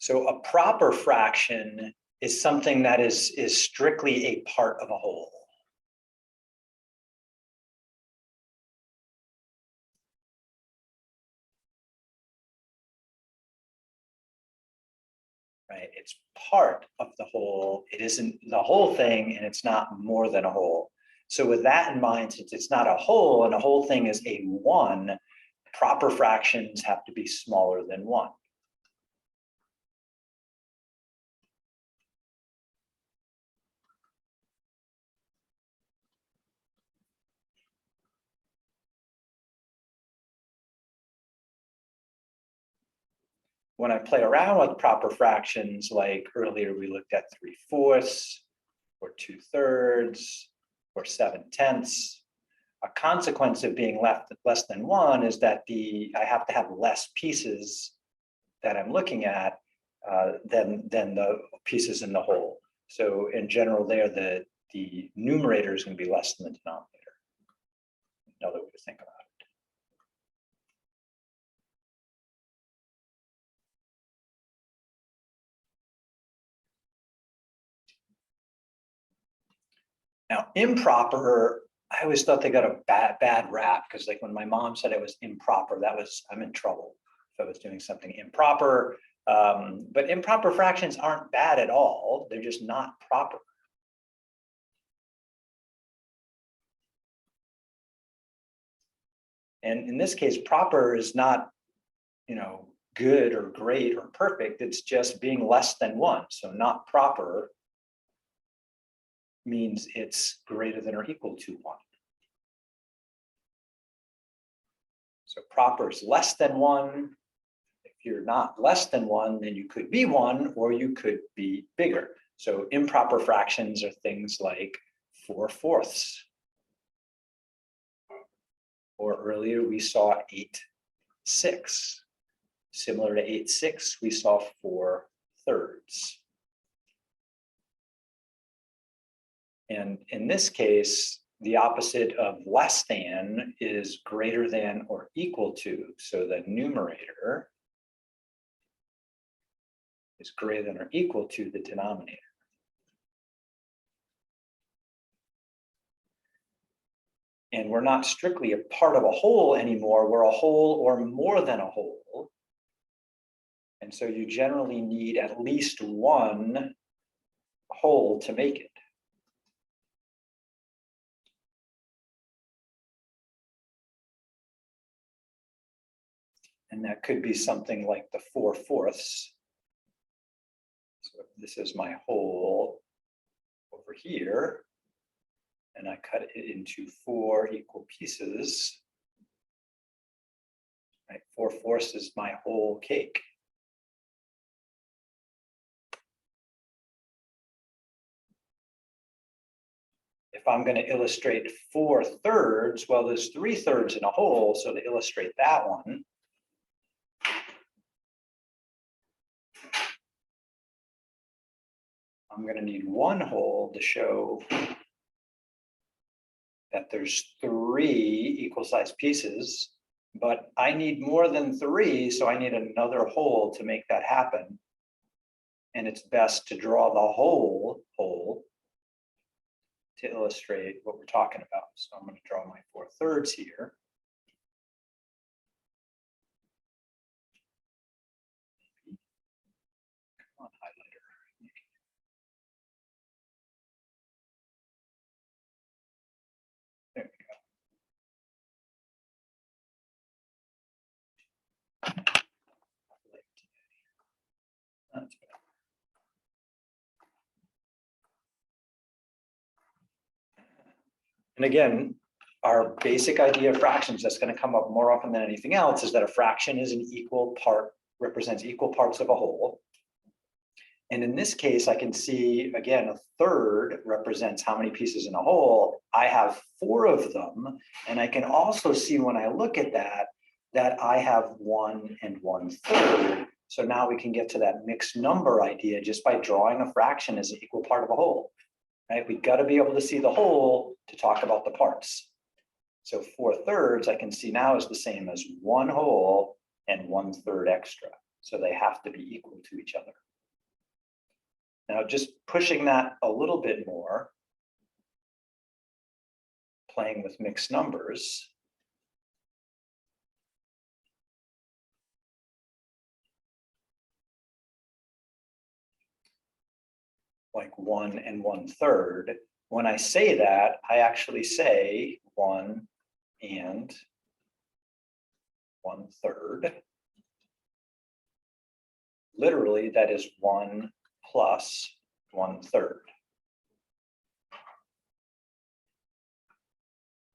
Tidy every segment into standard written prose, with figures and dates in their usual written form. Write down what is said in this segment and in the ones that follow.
So a proper fraction is something that is strictly a part of a whole. Right? It's part of the whole. It isn't the whole thing, and it's not more than a whole. So with that in mind, since it's not a whole, and a whole thing is a 1, proper fractions have to be smaller than 1. When I play around with proper fractions, like earlier we looked at 3/4 or 2/3 or 7/10, a consequence of being less than 1 is that I have to have less pieces that I'm looking at than the pieces in the whole. So in general there, the numerator is going to be less than the denominator. Another way to think about it. Now, improper, I always thought they got a bad rap, because like when my mom said it was improper, I'm in trouble if I was doing something improper. But improper fractions aren't bad at all. They're just not proper. And in this case, proper is not, good or great or perfect. It's just being less than 1. So not proper means it's greater than or equal to 1. So proper is less than 1. If you're not less than 1, then you could be 1, or you could be bigger. So improper fractions are things like 4/4. Or earlier we saw 8/6. Similar to 8/6, we saw 4/3. And in this case, the opposite of less than is greater than or equal to. So the numerator is greater than or equal to the denominator. And we're not strictly a part of a whole anymore. We're a whole or more than a whole. And so you generally need at least 1 whole to make it. And that could be something like the 4/4. So this is my whole over here, and I cut it into 4 equal pieces. Right? 4/4 is my whole cake. If I'm going to illustrate 4/3, well, there's 3/3 in a whole, so to illustrate that one, I'm going to need 1 whole to show that there's 3 equal-sized pieces, but I need more than 3, so I need another whole to make that happen. And it's best to draw the whole to illustrate what we're talking about. So I'm going to draw my 4/3 here. Come on, highlighter. There we go. That's better. And again, our basic idea of fractions that's going to come up more often than anything else is that a fraction is an equal part, represents equal parts of a whole. And in this case, I can see, again, 1/3 represents how many pieces in a whole. I have 4 of them. And I can also see when I look at that I have 1 and 1/3. So now we can get to that mixed number idea just by drawing a fraction as an equal part of a whole. Right? We've got to be able to see the whole to talk about the parts. So 4/3 I can see now is the same as 1 whole and 1/3 extra. So they have to be equal to each other. Now, just pushing that a little bit more, playing with mixed numbers, like 1 and 1/3. When I say that, I actually say 1 and 1/3. Literally, that is 1 plus 1/3.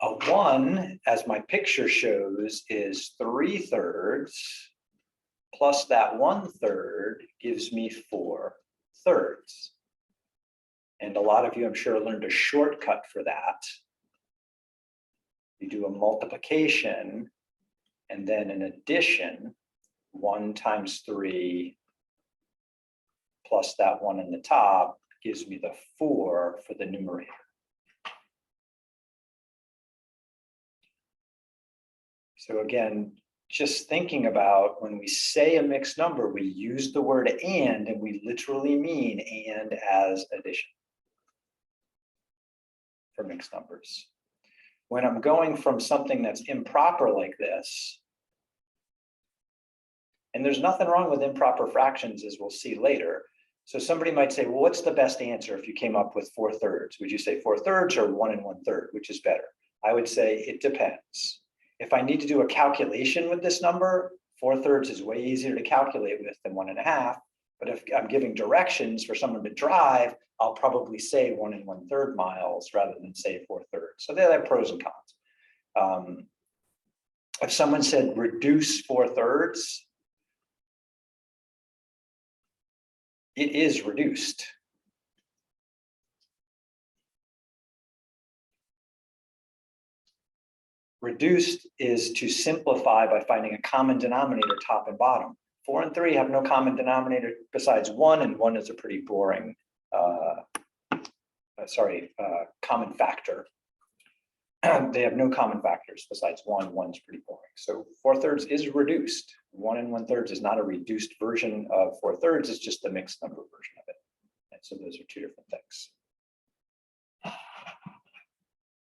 A 1, as my picture shows, is 3/3, plus that 1/3 gives me 4/3. And a lot of you, I'm sure, learned a shortcut for that. You do a multiplication and then an addition, 1 times 3 plus that 1 in the top gives me the 4 for the numerator. So again, just thinking about when we say a mixed number, we use the word and we literally mean and as addition for mixed numbers. When I'm going from something that's improper like this, and there's nothing wrong with improper fractions, as we'll see later. So somebody might say, well, what's the best answer if you came up with 4/3? Would you say 4/3 or 1 and 1/3, which is better? I would say it depends. If I need to do a calculation with this number, 4/3 is way easier to calculate with than 1 1/2. But if I'm giving directions for someone to drive, I'll probably say 1 and 1/3 miles rather than say 4/3. So they have pros and cons. If someone said reduce 4/3, it is reduced. Reduced is to simplify by finding a common denominator top and bottom. 4 and 3 have no common denominator besides 1, and 1 is a pretty boring, common factor. They have no common factors besides 1. 1's pretty boring. So 4/3 is reduced. 1 and 1/3 is not a reduced version of 4/3, it's just the mixed number version of it. And so those are two different things.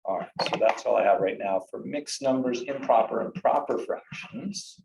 All right, so that's all I have right now for mixed numbers, improper and proper fractions.